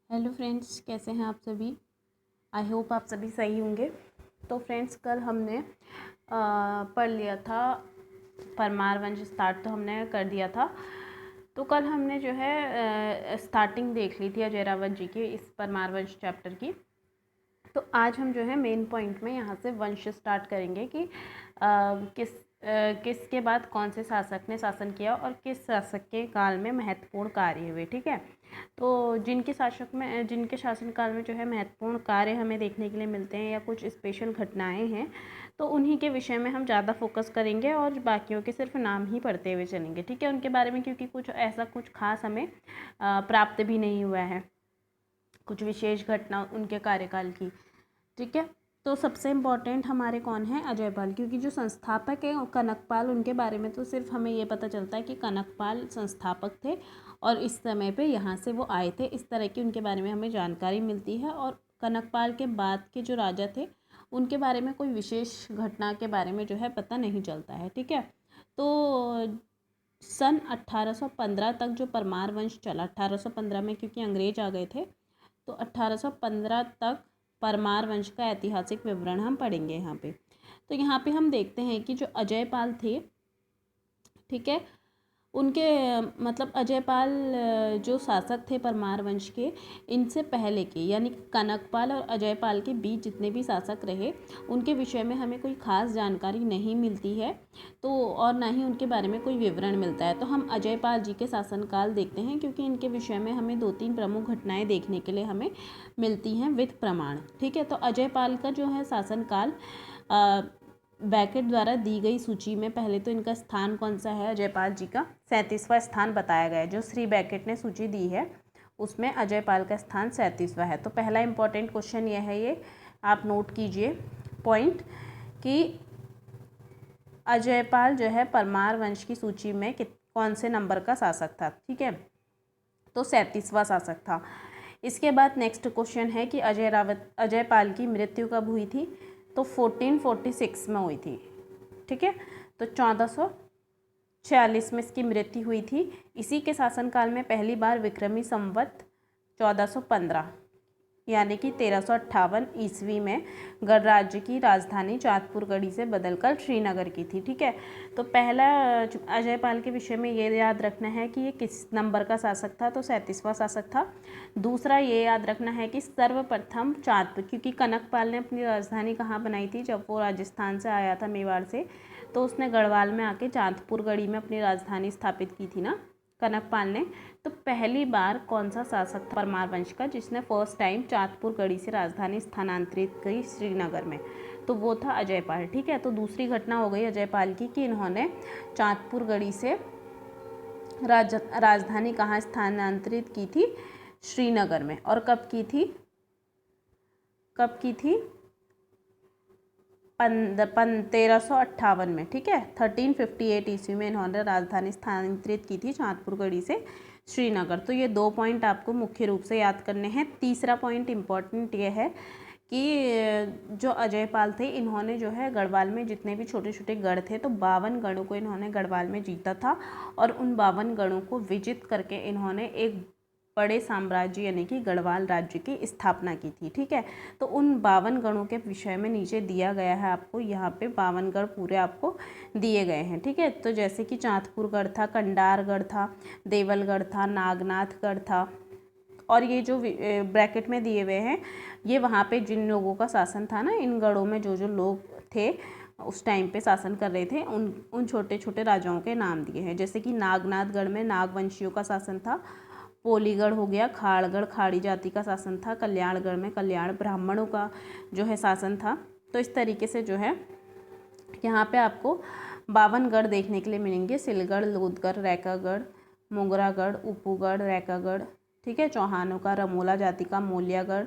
Hello friends, कैसे हैं आप सभी। आई होप आप सभी सही होंगे। तो फ्रेंड्स, कल हमने पढ़ लिया था परमार वंश। स्टार्ट तो हमने कर दिया था। तो कल हमने जो है स्टार्टिंग देख ली थी अजय रावत जी के इस परमार वंश चैप्टर की। तो आज हम जो है मेन पॉइंट में यहाँ से वंश स्टार्ट करेंगे कि किसके बाद कौन से शासक ने शासन किया और किस शासक के काल में महत्वपूर्ण कार्य हुए। ठीक है। तो जिनके शासनकाल में जो है महत्वपूर्ण कार्य हमें देखने के लिए मिलते हैं या कुछ स्पेशल घटनाएं हैं, तो उन्हीं के विषय में हम ज़्यादा फोकस करेंगे और बाकियों के सिर्फ नाम ही पढ़ते हुए चलेंगे। ठीक है, उनके बारे में, क्योंकि कुछ खास हमें प्राप्त भी नहीं हुआ है, कुछ विशेष घटना उनके कार्यकाल की। ठीक है। तो सबसे इम्पॉर्टेंट हमारे कौन है, अजयपाल, क्योंकि जो संस्थापक है कनकपाल, उनके बारे में तो सिर्फ हमें ये पता चलता है कि कनकपाल संस्थापक थे और इस समय पे यहाँ से वो आए थे। इस तरह की उनके बारे में हमें जानकारी मिलती है। और कनकपाल के बाद के जो राजा थे उनके बारे में कोई विशेष घटना के बारे में जो है पता नहीं चलता है। ठीक है। तो सन 1815 तक जो परमार वंश चला, 1815 में क्योंकि अंग्रेज आ गए थे, तो 1815 तक परमार वंश का ऐतिहासिक विवरण हम पढ़ेंगे यहाँ पे। तो यहाँ पे हम देखते हैं कि जो अजयपाल थे, ठीक है, उनके मतलब अजयपाल जो शासक थे परमार वंश के, इनसे पहले के यानी कनकपाल और अजयपाल के बीच जितने भी शासक रहे उनके विषय में हमें कोई खास जानकारी नहीं मिलती है। तो और ना ही उनके बारे में कोई विवरण मिलता है। तो हम अजयपाल जी के शासनकाल देखते हैं, क्योंकि इनके विषय में हमें 2-3 प्रमुख घटनाएं देखने के लिए हमें मिलती हैं विद प्रमाण। ठीक है। तो अजयपाल का जो है शासनकाल बैकेट द्वारा दी गई सूची में पहले तो इनका स्थान कौन सा है, अजयपाल जी का 37वां स्थान बताया गया है। जो श्री बैकेट ने सूची दी है उसमें अजयपाल का स्थान 37वां है। तो पहला इंपॉर्टेंट क्वेश्चन यह है, ये आप नोट कीजिए पॉइंट, कि अजयपाल जो है परमार वंश की सूची में कौन से नंबर का शासक था। ठीक है। तो 37वां शासक था। इसके बाद नेक्स्ट क्वेश्चन है कि अजयपाल की मृत्यु कब हुई थी। तो 1446 में हुई थी। ठीक है। तो 1446 में इसकी मृत्यु हुई थी। इसी के शासनकाल में पहली बार विक्रमी संवत 1415 यानी कि 1358 ईस्वी में गढ़ राज्य की राजधानी चाँदपुरगढ़ी से बदलकर श्रीनगर की थी। ठीक है। तो पहला अजयपाल के विषय में ये याद रखना है कि ये किस नंबर का शासक था, तो 37वां शासक था। दूसरा ये याद रखना है कि सर्वप्रथम चाँदपुर, क्योंकि कनकपाल ने अपनी राजधानी कहाँ बनाई थी, जब वो राजस्थान से आया था मेवाड़ से, तो उसने गढ़वाल में आके चाँदपुरगढ़ी में अपनी राजधानी स्थापित की थी ना कनकपाल ने। तो पहली बार कौन सा शासक था परमार वंश का जिसने फर्स्ट टाइम चाँदपुरगढ़ी से राजधानी स्थानांतरित की श्रीनगर में, तो वो था अजयपाल। ठीक है। तो दूसरी घटना हो गई अजयपाल की कि इन्होंने चाँदपुरगढ़ी से राजधानी कहाँ स्थानांतरित की थी, श्रीनगर में। और कब की थी 1358 में। ठीक है। 1358 ईस्वी में इन्होंने राजधानी स्थानांतरित की थी चाँदपुरगढ़ी से श्रीनगर। तो ये 2 पॉइंट आपको मुख्य रूप से याद करने हैं। तीसरा पॉइंट इम्पॉर्टेंट ये है कि जो अजयपाल थे इन्होंने जो है गढ़वाल में जितने भी छोटे छोटे गढ़ थे, तो 52 गढ़ों को इन्होंने गढ़वाल में जीता था और उन 52 गढ़ों को विजित करके इन्होंने एक बड़े साम्राज्य यानी कि गढ़वाल राज्य की स्थापना की थी। ठीक है। तो उन 52 गढ़ों के विषय में नीचे दिया गया है आपको, यहाँ पे 52 गढ़ पूरे आपको दिए गए हैं। ठीक है। तो जैसे कि चाँदपुरगढ़ था, कंडारगढ़ था, देवलगढ़ था, नागनाथगढ़ था, और ये जो ब्रैकेट में दिए हुए हैं ये वहाँ पे जिन लोगों का शासन था ना, इन गढ़ों में जो जो लोग थे उस टाइम पे शासन कर रहे थे, उन छोटे छोटे राजाओं के नाम दिए हैं। जैसे कि नागनाथगढ़ में नागवंशियों का शासन था, पोलीगढ़ हो गया, खाड़गढ़ खाड़ी जाति का शासन था, कल्याणगढ़ में कल्याण ब्राह्मणों का जो है शासन था। तो इस तरीके से जो है यहाँ पे आपको 52 गढ़ देखने के लिए मिलेंगे। सिलगढ़, लोधगढ़, रैकागढ़, मोगरागढ़, उपूगढ़, रैकागढ़। ठीक है। चौहानों का, रमोला जाति का मोलियागढ़।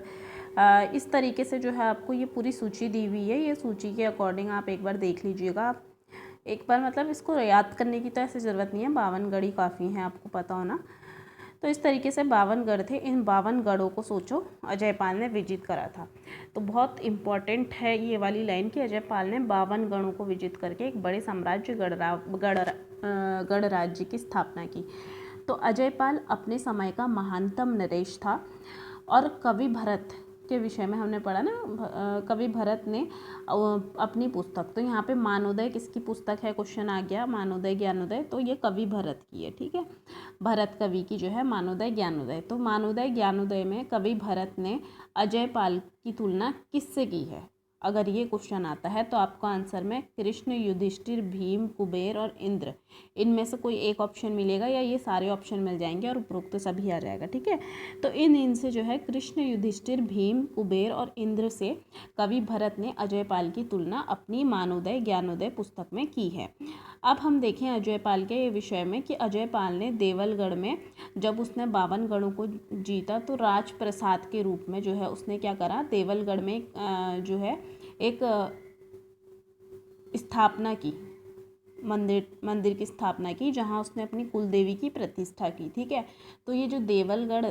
इस तरीके से जो है आपको ये पूरी सूची दी हुई है। ये सूची के अकॉर्डिंग आप एक बार देख लीजिएगा। आप एक बार मतलब इसको याद करने की तो ऐसी ज़रूरत नहीं है, 52 गढ़ ही काफ़ी हैं, आपको पता होना। तो इस तरीके से 52 गढ़ थे। इन 52 गढ़ों को सोचो अजयपाल ने विजित करा था। तो बहुत इम्पॉर्टेंट है ये वाली लाइन कि अजयपाल ने 52 गढ़ों को विजित करके एक बड़े साम्राज्य गढ़ राज्य की स्थापना की। तो अजयपाल अपने समय का महानतम नरेश था और कवि भरत के विषय में हमने पढ़ा ना, कवि भरत ने अपनी पुस्तक, तो यहाँ पे मानोदय किसकी पुस्तक है, क्वेश्चन आ गया, मानोदय ज्ञानोदय, तो ये कवि भरत की है, ठीक है, भरत कवि की जो है मानोदय ज्ञानोदय। तो मानोदय ज्ञानोदय में कवि भरत ने अजयपाल की तुलना किससे की है, अगर ये क्वेश्चन आता है तो आपको आंसर में कृष्ण, युधिष्ठिर, भीम, कुबेर और इंद्र, इनमें से कोई एक ऑप्शन मिलेगा या ये सारे ऑप्शन मिल जाएंगे और उपरोक्त सभी आ जाएगा, ठीक है। तो इनसे जो है कृष्ण, युधिष्ठिर, भीम, कुबेर और इंद्र से कवि भरत ने अजयपाल की तुलना अपनी मानोदय ज्ञानोदय पुस्तक में की है। अब हम देखें अजयपाल के विषय में कि अजयपाल ने देवलगढ़ में जब उसने 52 गढ़ों को जीता तो राजप्रसाद के रूप में जो है उसने क्या करा, देवलगढ़ में जो है एक स्थापना की, मंदिर की स्थापना की, जहां उसने अपनी कुलदेवी की प्रतिष्ठा की, ठीक है। तो ये जो देवलगढ़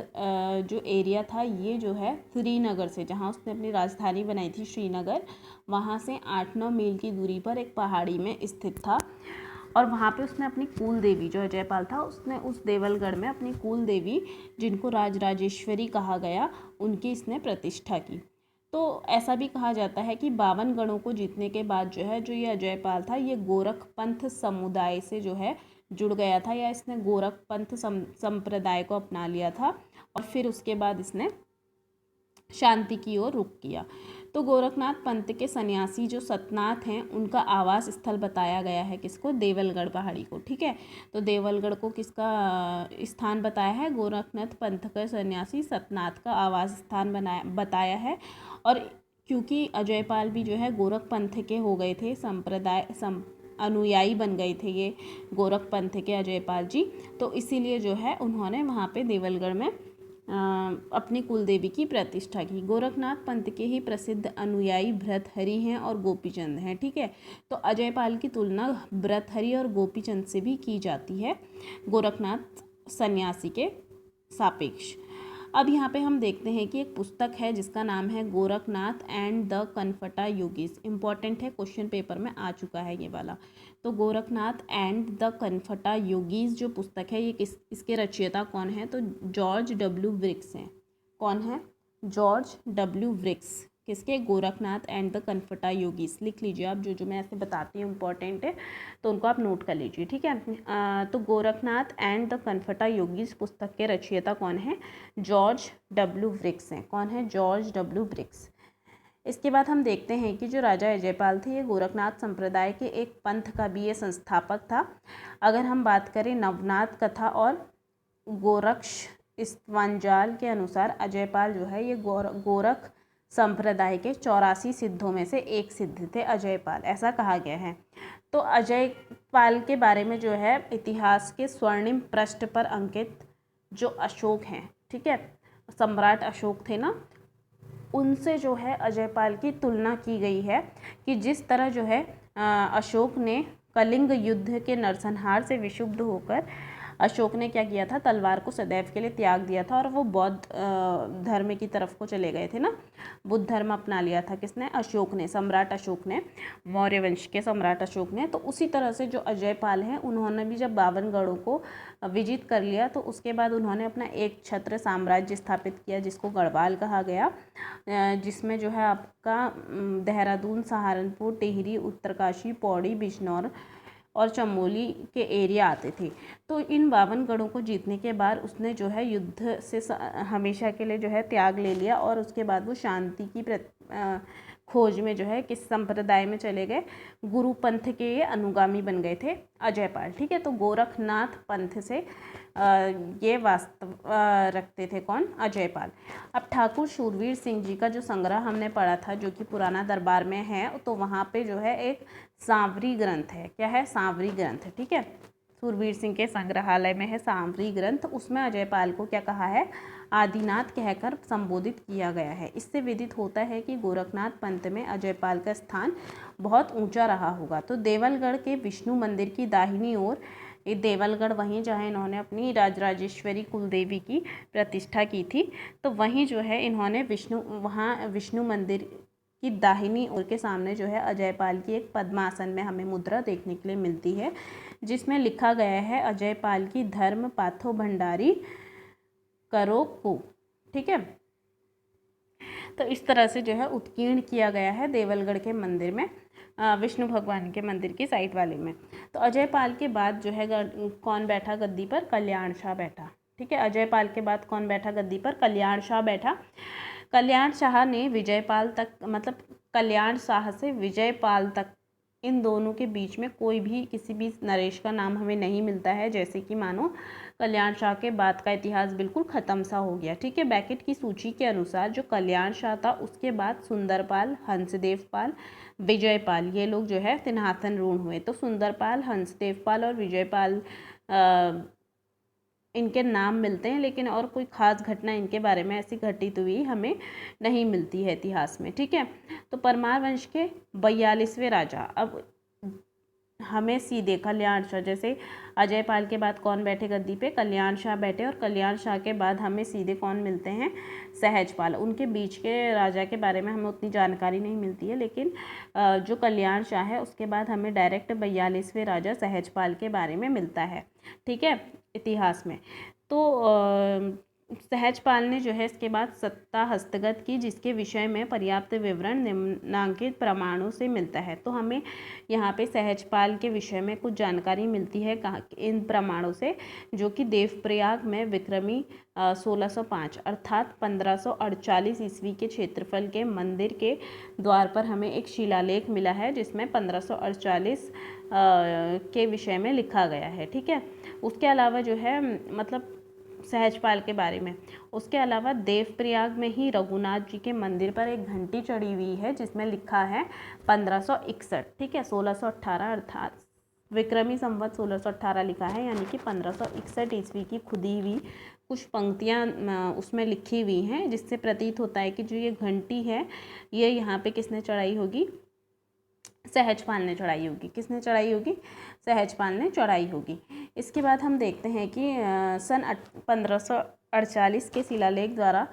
जो एरिया था ये जो है श्रीनगर से, जहां उसने अपनी राजधानी बनाई थी श्रीनगर, वहां से 8-9 मील की दूरी पर एक पहाड़ी में स्थित था। और वहाँ पे उसने अपनी कुल देवी, जो अजयपाल था, उसने उस देवलगढ़ में अपनी कुल देवी, जिनको राजराजेश्वरी कहा गया, उनकी इसने प्रतिष्ठा की। तो ऐसा भी कहा जाता है कि 52 गढ़ों को जीतने के बाद जो है, जो ये अजयपाल था, ये गोरख पंथ समुदाय से जो है जुड़ गया था, या इसने गोरख पंथ संप्रदाय को अपना लिया था, और फिर उसके बाद इसने शांति की ओर रुख किया। तो गोरखनाथ पंथ के सन्यासी जो सतनाथ हैं, उनका आवास स्थल बताया गया है किसको, देवलगढ़ पहाड़ी को, ठीक है। तो देवलगढ़ को किसका स्थान बताया है, गोरखनाथ पंथ के सन्यासी सतनाथ का आवास स्थान बताया है। और क्योंकि अजयपाल भी जो है गोरख पंथ के हो गए थे, अनुयायी बन गए थे ये गोरख पंथ के अजयपाल जी, तो इसीलिए जो है उन्होंने वहाँ पे देवलगढ़ में अपनी कुलदेवी की प्रतिष्ठा की। गोरखनाथ पंथ के ही प्रसिद्ध अनुयायी भर्तृहरि हैं और गोपीचंद हैं, ठीक है। तो अजयपाल की तुलना भर्तृहरि और गोपीचंद से भी की जाती है गोरखनाथ सन्यासी के सापेक्ष। अब यहाँ पे हम देखते हैं कि एक पुस्तक है जिसका नाम है Gorakhnath and the Kanphata yogis, important है, क्वेश्चन पेपर में आ चुका है ये वाला। तो गोरखनाथ एंड द कनफटा योगीज जो पुस्तक है, ये इसके रचयिता कौन है, तो जॉर्ज डब्ल्यू ब्रिक्स हैं। कौन है, जॉर्ज डब्ल्यू ब्रिक्स, किसके, Gorakhnath and the Kanphata yogis. लिख लीजिए आप, जो मैं ऐसे बताती हूँ इंपॉर्टेंट है तो उनको आप नोट कर लीजिए, ठीक है। तो Gorakhnath and the Kanphata yogis पुस्तक के रचयिता कौन है, जॉर्ज डब्ल्यू ब्रिक्स हैं। कौन है, जॉर्ज डब्ल्यू ब्रिक्स। इसके बाद हम देखते हैं कि जो राजा अजयपाल थे, ये गोरखनाथ संप्रदाय के एक पंथ का भी ये संस्थापक था। अगर हम बात करें नवनाथ कथा और गोरक्ष स्तवंजाल के अनुसार, अजयपाल जो है ये गोरख संप्रदाय के 84 सिद्धों में से एक सिद्ध थे अजयपाल, ऐसा कहा गया है। तो अजयपाल के बारे में जो है इतिहास के स्वर्णिम पृष्ठ पर अंकित जो अशोक हैं, ठीक है, सम्राट अशोक थे ना, उनसे जो है अजयपाल की तुलना की गई है कि जिस तरह जो है अशोक ने कलिंग युद्ध के नरसंहार से विक्षुब्ध होकर अशोक ने क्या किया था, तलवार को सदैव के लिए त्याग दिया था और वो बौद्ध धर्म की तरफ को चले गए थे ना, बुद्ध धर्म अपना लिया था किसने, अशोक ने, सम्राट अशोक ने, मौर्य वंश के सम्राट अशोक ने। तो उसी तरह से जो अजयपाल हैं, उन्होंने भी जब 52 गढ़ों को विजित कर लिया तो उसके बाद उन्होंने अपना एक छत्र साम्राज्य स्थापित किया जिसको गढ़वाल कहा गया, जिसमें जो है आपका देहरादून, सहारनपुर, टिहरी, उत्तरकाशी, पौड़ी, बिजनौर और चमोली के एरिया आते थे। तो इन 52 गढ़ों को जीतने के बाद उसने जो है युद्ध से हमेशा के लिए जो है त्याग ले लिया और उसके बाद वो शांति की खोज में जो है किस संप्रदाय में चले गए, गुरु पंथ के ये अनुगामी बन गए थे अजयपाल, ठीक है। तो गोरखनाथ पंथ से ये वास्तव रखते थे कौन, अजयपाल। अब ठाकुर शूरवीर सिंह जी का जो संग्रह हमने पढ़ा था, जो कि पुराना दरबार में है, तो वहाँ पे जो है एक सांवरी ग्रंथ है, क्या है, सांवरी ग्रंथ, ठीक है, शूरवीर सिंह के संग्रहालय में है सांवरी ग्रंथ। उसमें अजयपाल को क्या कहा है, आदिनाथ कहकर संबोधित किया गया है। इससे विदित होता है कि गोरखनाथ पंथ में अजयपाल का स्थान बहुत ऊंचा रहा होगा। तो देवलगढ़ के विष्णु मंदिर की दाहिनी ओर, ये देवलगढ़ वहीं जहाँ इन्होंने अपनी राजराजेश्वरी कुलदेवी की प्रतिष्ठा की थी, तो वहीं जो है इन्होंने विष्णु मंदिर की दाहिनी ओर के सामने जो है अजयपाल की एक पद्मासन में हमें मुद्रा देखने के लिए मिलती है, जिसमें लिखा गया है अजयपाल की धर्म पाथो भंडारी करो को, ठीक है। तो इस तरह से जो है उत्कीर्ण किया गया है देवलगढ़ के मंदिर में, विष्णु भगवान के मंदिर की साइड वाले में। तो अजयपाल के बाद जो है कौन बैठा गद्दी पर? कल्याण शाह बैठा। ठीक है, अजयपाल के बाद कौन बैठा गद्दी पर? कल्याण शाह बैठा। कल्याण शाह ने विजयपाल तक, मतलब कल्याण शाह से विजयपाल तक, इन दोनों के बीच में कोई भी किसी भी नरेश का नाम हमें नहीं मिलता है, जैसे कि मानो कल्याण शाह के बाद का इतिहास बिल्कुल ख़त्म सा हो गया। ठीक है, बैकेट की सूची के अनुसार जो कल्याण शाह था उसके बाद सुंदरपाल, हंसदेवपाल, विजयपाल, ये लोग जो है सिंहासन रूढ़ हुए। तो सुंदरपाल, हंसदेवपाल और विजयपाल इनके नाम मिलते हैं, लेकिन और कोई ख़ास घटना इनके बारे में ऐसी घटित हुई हमें नहीं मिलती है इतिहास में। ठीक है, तो परमार वंश के 42वें राजा, अब हमें सीधे कल्याण शाह, जैसे अजयपाल के बाद कौन बैठे गद्दी पे? कल्याण शाह बैठे, और कल्याण शाह के बाद हमें सीधे कौन मिलते हैं? सहजपाल। उनके बीच के राजा के बारे में हमें उतनी जानकारी नहीं मिलती है, लेकिन जो कल्याण शाह है उसके बाद हमें डायरेक्ट 42वें राजा सहजपाल के बारे में मिलता है। ठीक है, इतिहास में। तो सहजपाल ने जो है इसके बाद सत्ता हस्तगत की, जिसके विषय में पर्याप्त विवरण निम्नांकित प्रमाणों से मिलता है। तो हमें यहाँ पे सहजपाल के विषय में कुछ जानकारी मिलती है कहाँ, इन प्रमाणों से, जो कि देवप्रयाग में विक्रमी 1605 अर्थात 1548 ईस्वी के क्षेत्रफल के मंदिर के द्वार पर हमें एक शिलालेख मिला है, जिसमें 1548 के विषय में लिखा गया है। ठीक है, उसके अलावा जो है, मतलब सहजपाल के बारे में, उसके अलावा देवप्रयाग में ही रघुनाथ जी के मंदिर पर एक घंटी चढ़ी हुई है, जिसमें लिखा है 1561। ठीक है, 1618 अर्थात विक्रमी संवत 1618 लिखा है, यानी कि 1561 ईस्वी की खुदी हुई कुछ पंक्तियाँ उसमें लिखी हुई हैं, जिससे प्रतीत होता है कि जो ये घंटी है ये यहाँ पे किसने चढ़ाई होगी? सहजपाल ने चढ़ाई होगी। किसने चढ़ाई होगी? सहजपाल ने चढ़ाई होगी। इसके बाद हम देखते हैं कि सन 1548 के शिलालेख द्वारा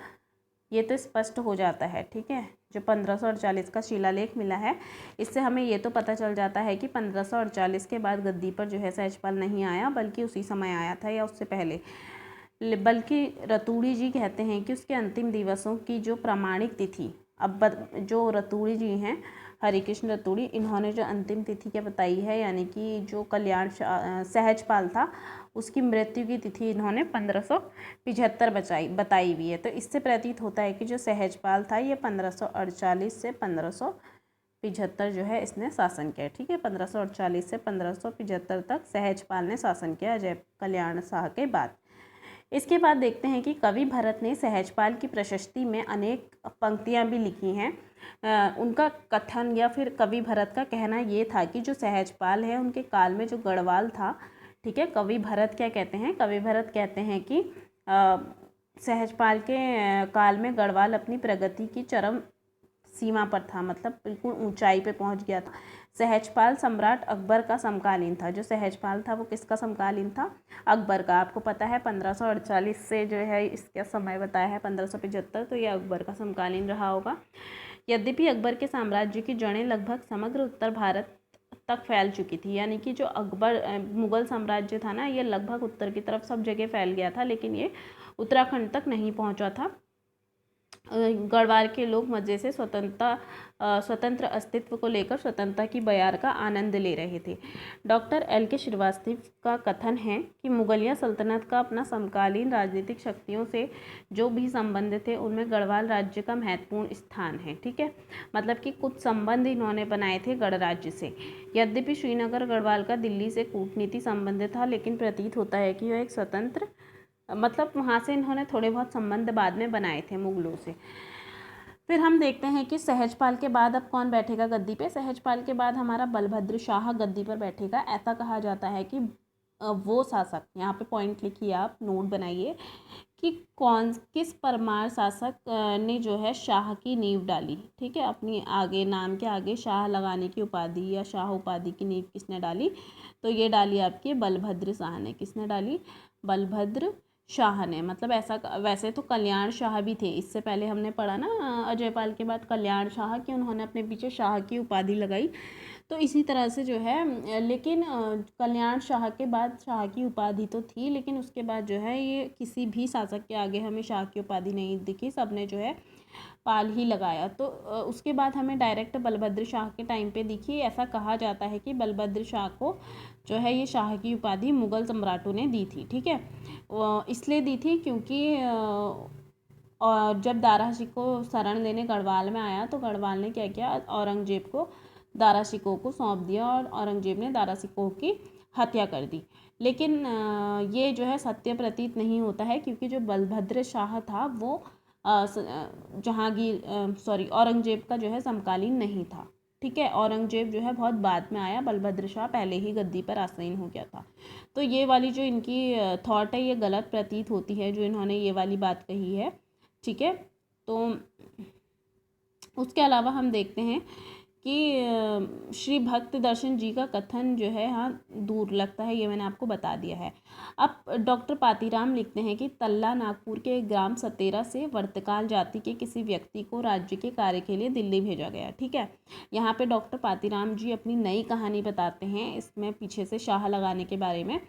ये तो स्पष्ट हो जाता है। ठीक है, जो 1548 का शिलालेख मिला है, इससे हमें ये तो पता चल जाता है कि 1548 के बाद गद्दी पर जो है सहजपाल नहीं आया, बल्कि उसी समय आया था या उससे पहले। बल्कि रतूड़ी जी कहते हैं कि उसके अंतिम दिवसों की जो प्रामाणिक तिथि, अब जो रतूड़ी जी हैं, हरिकृष्ण रतूड़ी, इन्होंने जो अंतिम तिथि क्या बताई है, यानी कि जो कल्याण सहजपाल था उसकी मृत्यु की तिथि इन्होंने 1575 बताई हुई है। तो इससे प्रतीत होता है कि जो सहजपाल था ये 1548 से 1575 जो है इसने शासन किया। ठीक है, 1548 से 1575 तक सहजपाल ने शासन किया अजय कल्याण शाह के बाद। इसके बाद देखते हैं कि कवि भरत ने सहजपाल की प्रशस्ति में अनेक पंक्तियां भी लिखी हैं। उनका कथन या फिर कवि भरत का कहना ये था कि जो सहजपाल है उनके काल में जो गढ़वाल था, ठीक है, कवि भरत क्या कहते हैं? कवि भरत कहते हैं कि सहजपाल के काल में गढ़वाल अपनी प्रगति की चरम सीमा पर था, मतलब बिल्कुल ऊंचाई पे पहुंच गया था। सहजपाल सम्राट अकबर का समकालीन था। जो सहजपाल था वो किसका समकालीन था? अकबर का। आपको पता है 1548 से जो है इसका समय बताया है 1575, तो ये अकबर का समकालीन रहा होगा। यद्यपि अकबर के साम्राज्य की जड़ें लगभग समग्र उत्तर भारत तक फैल चुकी थी, यानी कि जो अकबर मुग़ल साम्राज्य था ना, ये लगभग उत्तर की तरफ सब जगह फैल गया था, लेकिन ये उत्तराखंड तक नहीं पहुंचा था। गढ़वाल के लोग मज़े से स्वतंत्र अस्तित्व को लेकर स्वतंत्रता की बयार का आनंद ले रहे थे। Doctor L.K. श्रीवास्तव का कथन है कि मुगलिया सल्तनत का अपना समकालीन राजनीतिक शक्तियों से जो भी संबंध थे उनमें गढ़वाल राज्य का महत्वपूर्ण स्थान है। ठीक है, मतलब कि कुछ संबंध इन्होंने बनाए थे गढ़ राज्य से। यद्यपि श्रीनगर गढ़वाल का दिल्ली से कूटनीति संबंध था, लेकिन प्रतीत होता है कि वह एक स्वतंत्र, मतलब वहाँ से इन्होंने थोड़े बहुत संबंध बाद में बनाए थे मुगलों से। फिर हम देखते हैं कि सहजपाल के बाद अब कौन बैठेगा गद्दी पे? सहजपाल के बाद हमारा बलभद्र शाह गद्दी पर बैठेगा। ऐसा कहा जाता है कि वो शासक, यहाँ पे पॉइंट लिखिए, आप नोट बनाइए कि किस परमार शासक ने जो है शाह की नींव डाली। ठीक है, अपनी आगे नाम के आगे शाह लगाने की उपाधि या शाह उपाधि की नींव किसने डाली? तो ये डाली आपकी बलभद्र शाह ने। किसने डाली? बलभद्र शाह ने। मतलब ऐसा, वैसे तो कल्याण शाह भी थे, इससे पहले हमने पढ़ा ना अजयपाल के बाद कल्याण शाह कि उन्होंने अपने पीछे शाह की उपाधि लगाई। तो इसी तरह से जो है लेकिन कल्याण शाह के बाद शाह की उपाधि तो थी, लेकिन उसके बाद जो है ये किसी भी शासक के आगे हमें शाह की उपाधि नहीं दिखी, सबने जो है पाल ही लगाया। तो उसके बाद हमें डायरेक्ट बलभद्र शाह के टाइम पे दिखी। ऐसा कहा जाता है कि बलभद्र शाह को जो है ये शाह की उपाधि मुग़ल सम्राटों ने दी थी, ठीक है। इसलिए दी थी क्योंकि और जब दारा शिकोह शरण लेने गढ़वाल में आया तो गढ़वाल ने क्या किया, औरंगजेब को दारा शिकोह को सौंप दिया और औरंगजेब ने दारा शिकोह की हत्या कर दी। लेकिन ये जो है सत्य प्रतीत नहीं होता है, क्योंकि जो बलभद्र शाह था वो औरंगजेब का जो है समकालीन नहीं था, ठीक है। औरंगजेब जो है बहुत बाद में आया, बलभद्र शाह पहले ही गद्दी पर आसीन हो गया था। तो ये वाली जो इनकी थॉट है ये गलत प्रतीत होती है, जो इन्होंने ये वाली बात कही है, ठीक है। तो उसके अलावा हम देखते हैं कि श्री भक्त दर्शन जी का कथन जो है हाँ दूर लगता है, ये मैंने आपको बता दिया है। अब डॉक्टर पातीराम लिखते हैं कि तल्ला नागपुर के ग्राम सतेरा से वर्तकाल जाति के किसी व्यक्ति को राज्य के कार्य के लिए दिल्ली भेजा गया, ठीक है। यहाँ पे डॉक्टर पातीराम जी अपनी नई कहानी बताते हैं, इसमें पीछे से शाह लगाने के बारे में।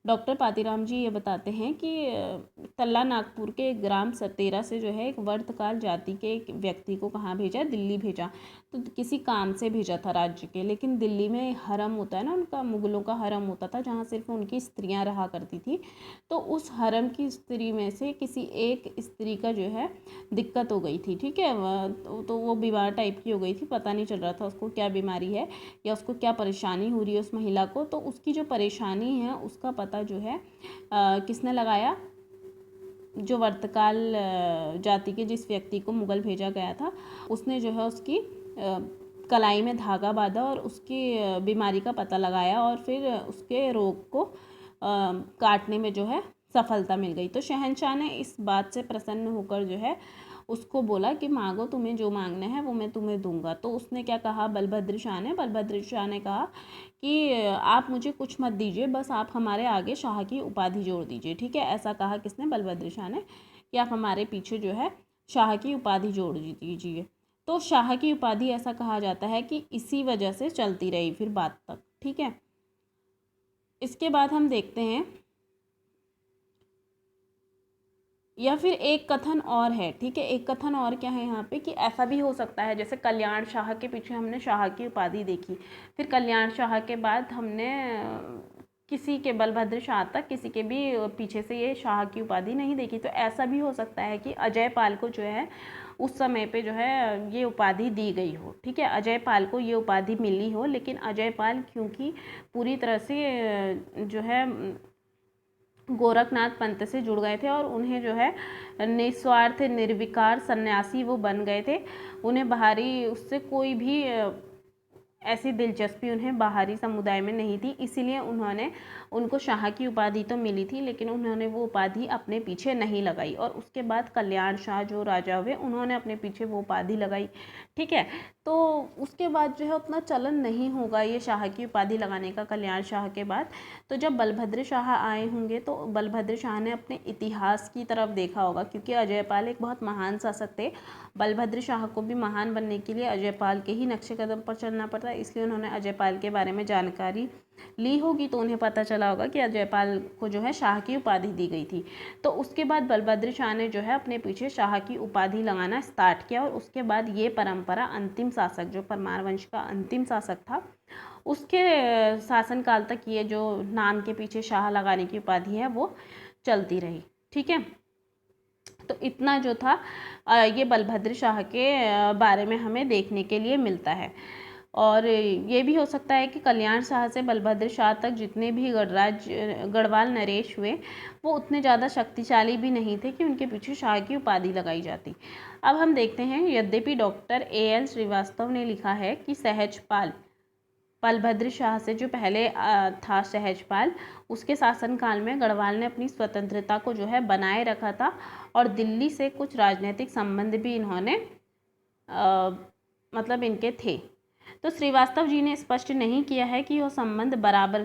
डॉक्टर पातीराम जी ये बताते हैं कि तल्ला नागपुर के ग्राम सतेरा से जो है एक वर्तकाल जाति के एक व्यक्ति को कहाँ भेजा, दिल्ली भेजा। तो किसी काम से भेजा था राज्य के, लेकिन दिल्ली में हरम होता है ना उनका, मुगलों का हरम होता था जहाँ सिर्फ उनकी स्त्रियां रहा करती थी। तो उस हरम की स्त्री में से किसी एक स्त्री का जो है दिक्कत हो गई थी, ठीक है। तो वो बीमार टाइप की हो गई थी, पता नहीं चल रहा था उसको क्या बीमारी है या उसको क्या परेशानी हो रही है उस महिला को। तो उसकी जो परेशानी है उसका पता जो है किसने लगाया, जो वर्तकाल जाति के जिस व्यक्ति को मुगल भेजा गया था उसने जो है उसकी कलाई में धागा बांधा और उसकी बीमारी का पता लगाया और फिर उसके रोग को काटने में जो है सफलता मिल गई। तो शहंशाह ने इस बात से प्रसन्न होकर जो है उसको बोला कि मांगो, तुम्हें जो मांगना है वो मैं तुम्हें दूंगा। तो उसने क्या कहा, बलभद्र शाह ने कहा कि आप मुझे कुछ मत दीजिए, बस आप हमारे आगे शाह की उपाधि जोड़ दीजिए, ठीक है। ऐसा कहा किसने, बलभद्र शाह ने, कि आप हमारे पीछे जो है शाह की उपाधि जोड़ दीजिए। तो शाह की उपाधि ऐसा कहा जाता है कि इसी वजह से चलती रही फिर बात तक, ठीक है। इसके बाद हम देखते हैं या फिर एक कथन और है, ठीक है। एक कथन और क्या है यहाँ पे कि ऐसा भी हो सकता है, जैसे कल्याण शाह के पीछे हमने शाह की उपाधि देखी, फिर कल्याण शाह के बाद हमने किसी के बलभद्र शाह तक किसी के भी पीछे से ये शाह की उपाधि नहीं देखी। तो ऐसा भी हो सकता है कि अजय पाल को जो है उस समय पे जो है ये उपाधि दी गई हो, ठीक है। अजय पाल को ये उपाधि मिली हो, लेकिन अजय पाल क्योंकि पूरी तरह से जो है गोरखनाथ पंथ से जुड़ गए थे और उन्हें जो है निस्वार्थ निर्विकार सन्यासी वो बन गए थे, उन्हें बाहरी उससे कोई भी ऐसी दिलचस्पी उन्हें बाहरी समुदाय में नहीं थी, इसीलिए उनको शाह की उपाधि तो मिली थी, लेकिन उन्होंने वो उपाधि अपने पीछे नहीं लगाई। और उसके बाद कल्याण शाह जो राजा हुए उन्होंने अपने पीछे वो उपाधि लगाई, ठीक है। तो उसके बाद जो है उतना चलन नहीं होगा ये शाह की उपाधि लगाने का कल्याण शाह के बाद। तो जब बलभद्र शाह आए होंगे तो बलभद्र शाह ने अपने इतिहास की तरफ देखा होगा, क्योंकि अजयपाल एक बहुत महान शासक थे। बलभद्र शाह को भी महान बनने के लिए अजयपाल के ही नक्शे कदम पर चलना पड़ता है, इसलिए उन्होंने अजयपाल के बारे में जानकारी ली होगी। तो उन्हें पता चला होगा कि अजयपाल को जो है शाह की उपाधि दी गई थी। तो उसके बाद बलभद्र शाह ने जो है अपने पीछे शाह की उपाधि लगाना स्टार्ट किया और उसके बाद ये परंपरा अंतिम शासक जो परमार वंश का अंतिम शासक था उसके शासनकाल तक ये जो नाम के पीछे शाह लगाने की उपाधि है वो चलती रही, ठीक है। तो इतना जो था ये बलभद्र शाह के बारे में हमें देखने के लिए मिलता है। और ये भी हो सकता है कि कल्याण शाह से बलभद्र शाह तक जितने भी गढ़वाल नरेश हुए वो उतने ज़्यादा शक्तिशाली भी नहीं थे कि उनके पीछे शाह की उपाधि लगाई जाती। अब हम देखते हैं, यद्यपि डॉक्टर A.L. श्रीवास्तव ने लिखा है कि सहजपाल, बलभद्र शाह से जो पहले था सहजपाल, उसके शासनकाल में गढ़वाल ने अपनी स्वतंत्रता को जो है बनाए रखा था और दिल्ली से कुछ राजनीतिक संबंध भी इन्होंने मतलब इनके थे। तो श्रीवास्तव जी ने स्पष्ट नहीं किया है कि वो संबंध बराबर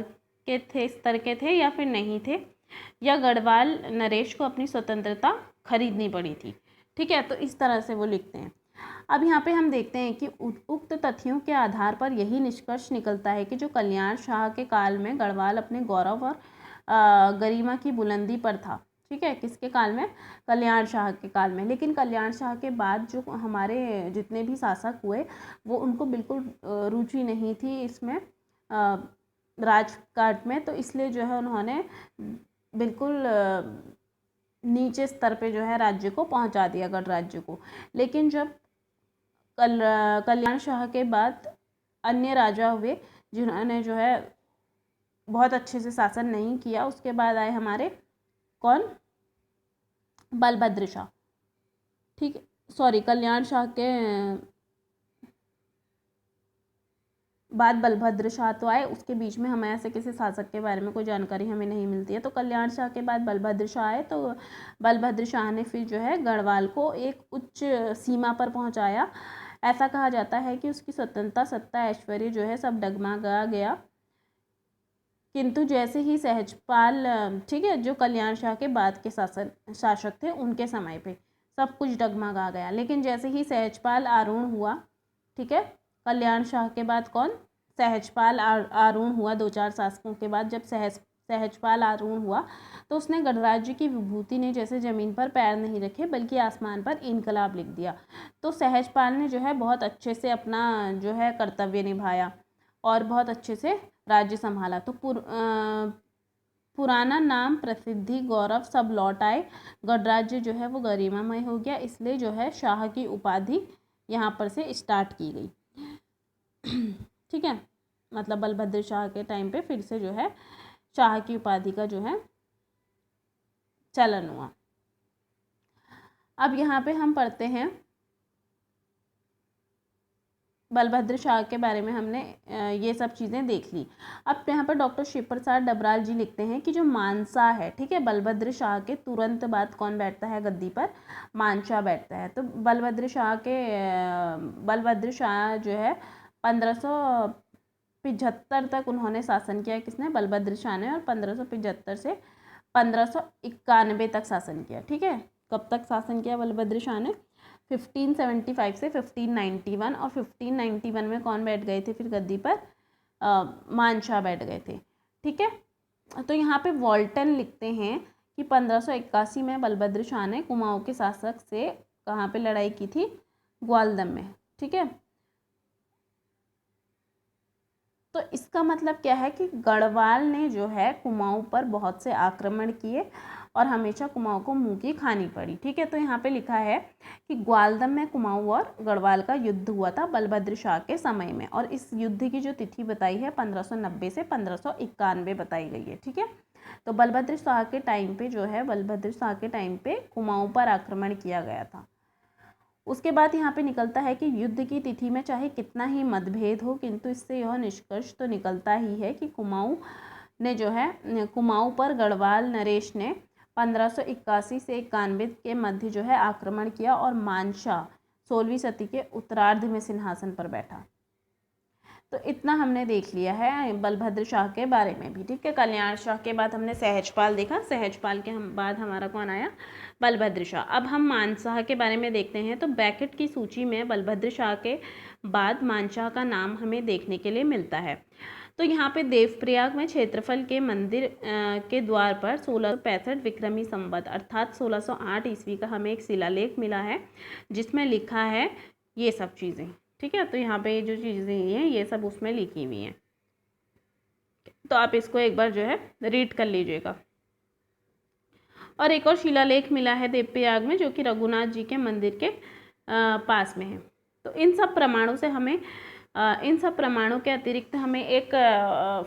के थे, स्तर के थे या फिर नहीं थे, या गढ़वाल नरेश को अपनी स्वतंत्रता खरीदनी पड़ी थी, ठीक है। तो इस तरह से वो लिखते हैं। अब यहाँ पे हम देखते हैं कि उक्त तथ्यों के आधार पर यही निष्कर्ष निकलता है कि जो कल्याण शाह के काल में गढ़वाल अपने गौरव और गरिमा की बुलंदी पर था। ठीक है, किसके काल में? कल्याण शाह के काल में। लेकिन कल्याण शाह के बाद जो हमारे जितने भी शासक हुए वो उनको बिल्कुल रुचि नहीं थी इसमें राजकाज में, तो इसलिए जो है उन्होंने बिल्कुल नीचे स्तर पे जो है राज्य को पहुंचा दिया, गढ़ राज्य को। लेकिन जब कल्याण शाह के बाद अन्य राजा हुए जिन्होंने जो है बहुत अच्छे से शासन नहीं किया, उसके बाद आए हमारे कौन? बलभद्र शाह। ठीक है, सॉरी, कल्याण शाह के बाद बलभद्र शाह तो आए, उसके बीच में हमें ऐसे किसी शासक के बारे में कोई जानकारी हमें नहीं मिलती है। तो कल्याण शाह के बाद बलभद्र शाह आए, तो बलभद्र शाह ने फिर जो है गढ़वाल को एक उच्च सीमा पर पहुंचाया। ऐसा कहा जाता है कि उसकी स्वतंत्रता, सत्ता, ऐश्वर्य जो है सब डगमगा गया। किंतु जैसे ही सहजपाल, ठीक है, जो कल्याण शाह के बाद के शासक थे उनके समय पे सब कुछ डगमगा गया। लेकिन जैसे ही सहजपाल आरूढ़ हुआ, ठीक है, कल्याण शाह के बाद कौन? सहजपाल आरूढ़ हुआ। 2-4 शासकों के बाद जब सहजपाल आरूढ़ हुआ तो उसने गणराज्य की विभूति ने जैसे ज़मीन पर पैर नहीं रखे बल्कि आसमान पर इनकलाब लिख दिया। तो सहजपाल ने जो है बहुत अच्छे से अपना जो है कर्तव्य निभाया और बहुत अच्छे से राज्य संभाला। तो पुराना नाम, प्रसिद्धि, गौरव सब लौट आए। गणराज्य जो है वो गरिमामय हो गया। इसलिए जो है शाह की उपाधि यहाँ पर से स्टार्ट की गई। ठीक है, मतलब बलभद्र शाह के टाइम पे फिर से जो है शाह की उपाधि का जो है चलन हुआ। अब यहाँ पे हम पढ़ते हैं बलभद्र शाह के बारे में, हमने ये सब चीज़ें देख ली। अब यहाँ पर डॉक्टर शिव प्रसाद डबराल जी लिखते हैं कि जो मानसा है, ठीक है, बलभद्र शाह के तुरंत बाद कौन बैठता है गद्दी पर? मानसा बैठता है। तो बलभद्र शाह जो है 1575 तक उन्होंने शासन किया। किसने? बलभद्र शाह ने। और 1575 से 1591 तक शासन किया। ठीक है, कब तक शासन किया बलभद्र शाह ने? 1575 से 1591। और 1591 में कौन बैठ गए थे फिर गद्दी पर? मानशाह बैठ गए थे। ठीक है, तो यहाँ पे वॉल्टन लिखते हैं कि 1581 में बलभद्र शाह ने कुमाऊँ के शासक से कहाँ पे लड़ाई की थी? ग्वालदम में। ठीक है, तो इसका मतलब क्या है कि गढ़वाल ने जो है कुमाऊँ पर बहुत से आक्रमण किए और हमेशा कुमाऊँ को मुंह की खानी पड़ी। ठीक है, तो यहाँ पे लिखा है कि ग्वालदम में कुमाऊँ और गढ़वाल का युद्ध हुआ था बलभद्र शाह के समय में। और इस युद्ध की जो तिथि बताई है 1590 से 1591 बताई गई है। ठीक है, तो बलभद्र शाह के टाइम पे जो है कुमाऊँ पर आक्रमण किया गया था। उसके बाद यहाँ पे निकलता है कि युद्ध की तिथि में चाहे कितना ही मतभेद हो, किंतु इससे यह निष्कर्ष तो निकलता ही है कि कुमाऊँ पर गढ़वाल नरेश ने 1581 से 91 के मध्य जो है आक्रमण किया और मानशाह 16वीं सदी के उत्तरार्ध में सिंहासन पर बैठा। तो इतना हमने देख लिया है बलभद्र शाह के बारे में भी। ठीक है, कल्याण शाह के बाद हमने सहजपाल देखा, सहजपाल के बाद हमारा कौन आया? बलभद्र शाह। अब हम मानशाह के बारे में देखते हैं। तो ब्रैकेट की सूची में बलभद्र शाह के बाद मानशाह का नाम हमें देखने के लिए मिलता है। तो यहाँ पे देवप्रयाग में क्षेत्रफल के मंदिर के द्वार पर 1665 विक्रमी संवत अर्थात 1608 ईस्वी का हमें एक शिलालेख मिला है जिसमें लिखा है ये सब चीज़ें। ठीक है, तो यहाँ पे जो चीज़ें हैं ये सब उसमें लिखी हुई हैं, तो आप इसको एक बार जो है रीड कर लीजिएगा। और एक और शिलालेख मिला है देवप्रयाग में जो कि रघुनाथ जी के मंदिर के पास में है। तो इन सब प्रमाणों के अतिरिक्त हमें एक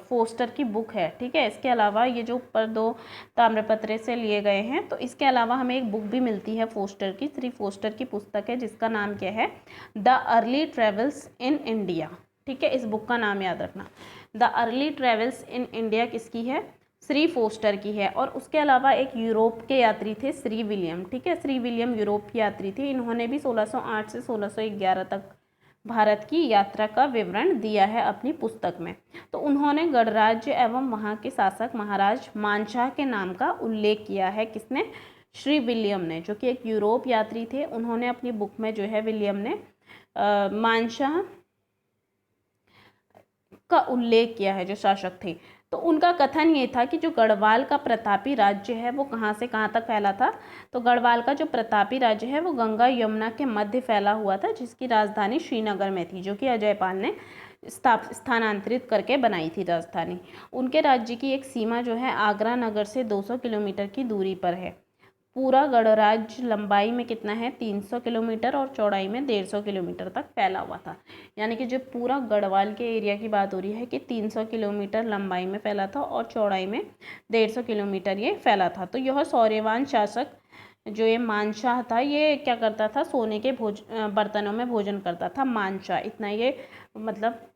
फोस्टर की बुक है। ठीक है, इसके अलावा ये जो ऊपर 2 ताम्रपत्र से लिए गए हैं, तो इसके अलावा हमें एक बुक भी मिलती है फोस्टर की। श्री फोस्टर की पुस्तक है जिसका नाम क्या है? The early travels in India. ठीक है, इस बुक का नाम याद रखना। The early travels in India किसकी है? श्री फोस्टर की है। और उसके अलावा एक यूरोप के यात्री थे श्री विलियम। ठीक है, श्री विलियम यूरोप के यात्री थे। इन्होंने भी 1608 से 1611 तक भारत की यात्रा का विवरण दिया है अपनी पुस्तक में। तो उन्होंने गणराज्य एवं वहाँ के शासक महाराज मानशाह के नाम का उल्लेख किया है। किसने? श्री विलियम ने, जो कि एक यूरोप यात्री थे, उन्होंने अपनी बुक में जो है विलियम ने मानशाह का उल्लेख किया है, जो शासक थे। तो उनका कथन ये था कि जो गढ़वाल का प्रतापी राज्य है वो कहाँ से कहाँ तक फैला था। तो गढ़वाल का जो प्रतापी राज्य है वो गंगा यमुना के मध्य फैला हुआ था, जिसकी राजधानी श्रीनगर में थी, जो कि अजयपाल ने स्थानांतरित करके बनाई थी राजधानी। उनके राज्य की एक सीमा जो है आगरा नगर से 200 किलोमीटर की दूरी पर है। पूरा गणराज्य लंबाई में कितना है, 300 किलोमीटर, और चौड़ाई में 150 किलोमीटर तक फैला हुआ था। यानी कि जो पूरा गढ़वाल के एरिया की बात हो रही है कि 300 किलोमीटर लंबाई में फैला था और चौड़ाई में 150 किलोमीटर ये फैला था। तो यह शौर्यवान शासक जो ये मानशाह था, ये क्या करता था, सोने के बर्तनों में भोजन करता था। मानशाह, इतना ये मतलब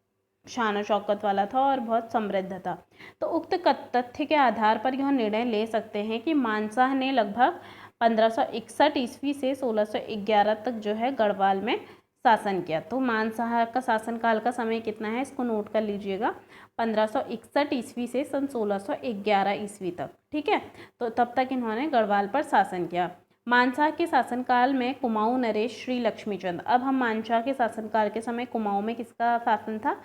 शान शौकत वाला था और बहुत समृद्ध था। तो उक्त तथ्य के आधार पर यह निर्णय ले सकते हैं कि मानशाह ने लगभग 1561 ईस्वी से 1611 तक जो है गढ़वाल में शासन किया। तो मानशाह का शासनकाल का समय कितना है, इसको नोट कर लीजिएगा, 1561 ईस्वी से सन 1611 ईस्वी तक। ठीक है, तो तब तक इन्होंने गढ़वाल पर शासन किया। मानशाह के शासनकाल में कुमाऊं नरेश श्री लक्ष्मीचंद। अब हम मानशाह के शासनकाल के समय कुमाऊं में किसका शासन था,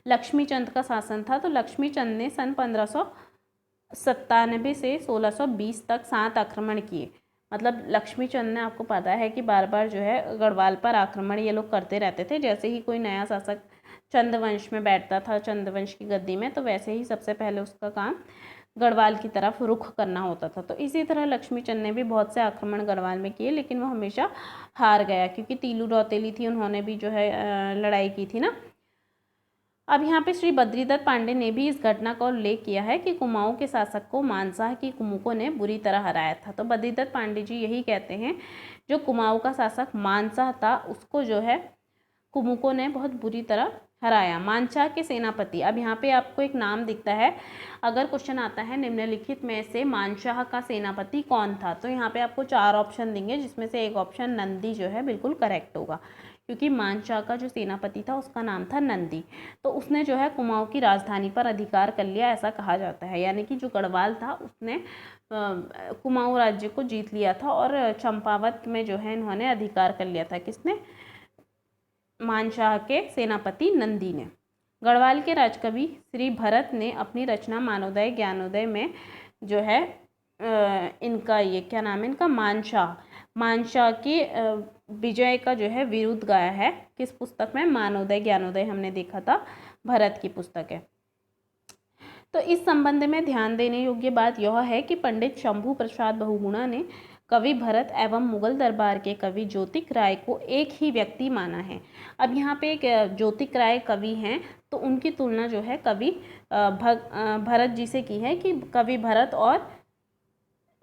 लक्ष्मीचंद का शासन था। तो लक्ष्मीचंद ने सन 1597 से 1620 तक 7 आक्रमण किए। मतलब लक्ष्मीचंद ने, आपको पता है कि बार बार जो है गढ़वाल पर आक्रमण ये लोग करते रहते थे। जैसे ही कोई नया शासक चंद्रवंश में बैठता था, चंद्रवंश की गद्दी में, तो वैसे ही सबसे पहले उसका काम गढ़वाल की तरफ रुख करना होता था। तो इसी तरह लक्ष्मीचंद ने भी बहुत से आक्रमण गढ़वाल में किए, लेकिन वो हमेशा हार गया, क्योंकि तीलू रौतेली थी, उन्होंने भी जो है लड़ाई की थी ना। अब यहाँ पे श्री बद्रीदत्त पांडे ने भी इस घटना का उल्लेख किया है कि कुमाऊं के शासक को मानशाह की कुमुकों ने बुरी तरह हराया था। तो बद्रीदत्त पांडे जी यही कहते हैं, जो कुमाऊं का शासक मानशाह था उसको जो है कुमुकों ने बहुत बुरी तरह हराया। मानशाह के सेनापति, अब यहाँ पे आपको एक नाम दिखता है, अगर क्वेश्चन आता है निम्नलिखित में से मानशाह का सेनापति कौन था, तो यहाँ पे आपको 4 ऑप्शन देंगे, जिसमें से एक ऑप्शन नंदी जो है बिल्कुल करेक्ट होगा, क्योंकि मानशाह का जो सेनापति था उसका नाम था नंदी। तो उसने जो है कुमाऊं की राजधानी पर अधिकार कर लिया, ऐसा कहा जाता है। यानी कि जो गढ़वाल था उसने कुमाऊं राज्य को जीत लिया था, और चंपावत में जो है इन्होंने अधिकार कर लिया था। किसने, मानशाह के सेनापति नंदी ने। गढ़वाल के राजकवि श्री भरत ने अपनी रचना मानोदय ज्ञानोदय में जो है इनका ये क्या नाम है, इनका मानशाह की विजय का जो है विरुद्ध गाया है। किस पुस्तक में, मानोदय ज्ञानोदय, हमने देखा था, भरत की पुस्तक है। तो इस संबंध में ध्यान देने योग्य बात यह है कि पंडित शंभू प्रसाद बहुगुणा ने कवि भरत एवं मुगल दरबार के कवि ज्योतिक राय को एक ही व्यक्ति माना है। अब यहाँ पे एक ज्योतिक राय कवि हैं, तो उनकी तुलना जो है कवि भरत जी से की है, कि कवि भरत और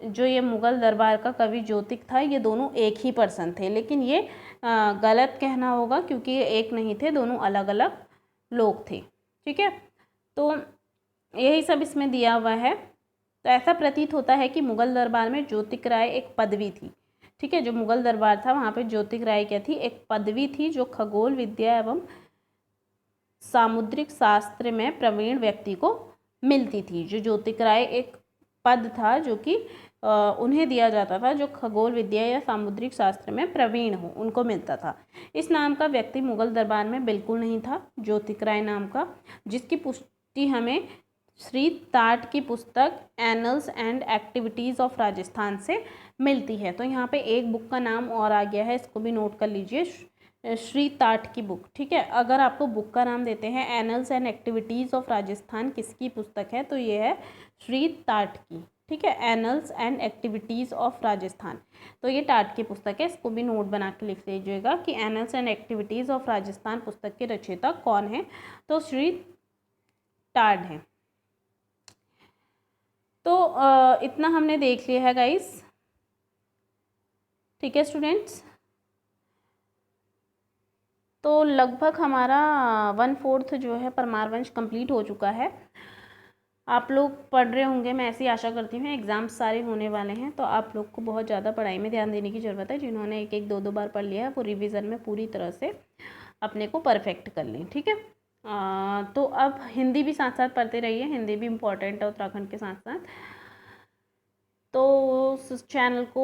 जो ये मुगल दरबार का कवि ज्योतिक था, ये दोनों एक ही पर्सन थे। लेकिन ये गलत कहना होगा, क्योंकि ये एक नहीं थे, दोनों अलग अलग लोग थे। ठीक है, तो यही सब इसमें दिया हुआ है। तो ऐसा प्रतीत होता है कि मुगल दरबार में ज्योतिक राय एक पदवी थी। ठीक है, जो मुगल दरबार था वहाँ पे ज्योतिक राय क्या थी, एक पदवी थी, जो खगोल विद्या एवं सामुद्रिक शास्त्र में प्रवीण व्यक्ति को मिलती थी। जो ज्योतिक राय एक पद था जो कि उन्हें दिया जाता था, जो खगोल विद्या या सामुद्रिक शास्त्र में प्रवीण हो, उनको मिलता था। इस नाम का व्यक्ति मुगल दरबार में बिल्कुल नहीं था, ज्योतिक राय नाम का, जिसकी पुष्टि हमें श्री ताट की पुस्तक annuls and activities of Rajasthan से मिलती है। तो यहाँ पे एक बुक का नाम और आ गया है, इसको भी नोट कर लीजिए, श्री ताट की बुक। ठीक है, अगर आपको बुक का नाम देते हैं annuls and activities of Rajasthan, किसकी पुस्तक है, तो ये है श्री ताट की। ठीक है, annuls and activities of Rajasthan, तो ये टाट की पुस्तक है, इसको भी नोट बना के लिख लीजिएगा कि annuls and activities of Rajasthan पुस्तक के रचयिता कौन है, तो श्री टाट हैं। तो इतना हमने देख लिया है गाइस। ठीक है स्टूडेंट्स, तो लगभग हमारा 1/4 जो है परमार वंश कंप्लीट हो चुका है। आप लोग पढ़ रहे होंगे, मैं ऐसी आशा करती हूँ। एग्ज़ाम्स सारे होने वाले हैं, तो आप लोग को बहुत ज़्यादा पढ़ाई में ध्यान देने की ज़रूरत है। जिन्होंने एक एक 2 बार पढ़ लिया है, वो रिवीजन में पूरी तरह से अपने को परफेक्ट कर लें। ठीक है, तो अब हिंदी भी साथ साथ पढ़ते रहिए, हिंदी भी इम्पॉर्टेंट है उत्तराखंड के साथ साथ। तो उस चैनल को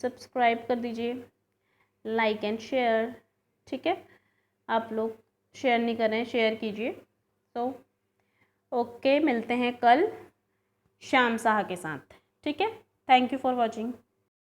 सब्सक्राइब कर दीजिए, लाइक एंड शेयर, ठीक है। आप लोग शेयर नहीं कर रहे हैं, शेयर कीजिए। तो ओके, मिलते हैं कल श्याम साहा के साथ, ठीक है। Thank you for watching.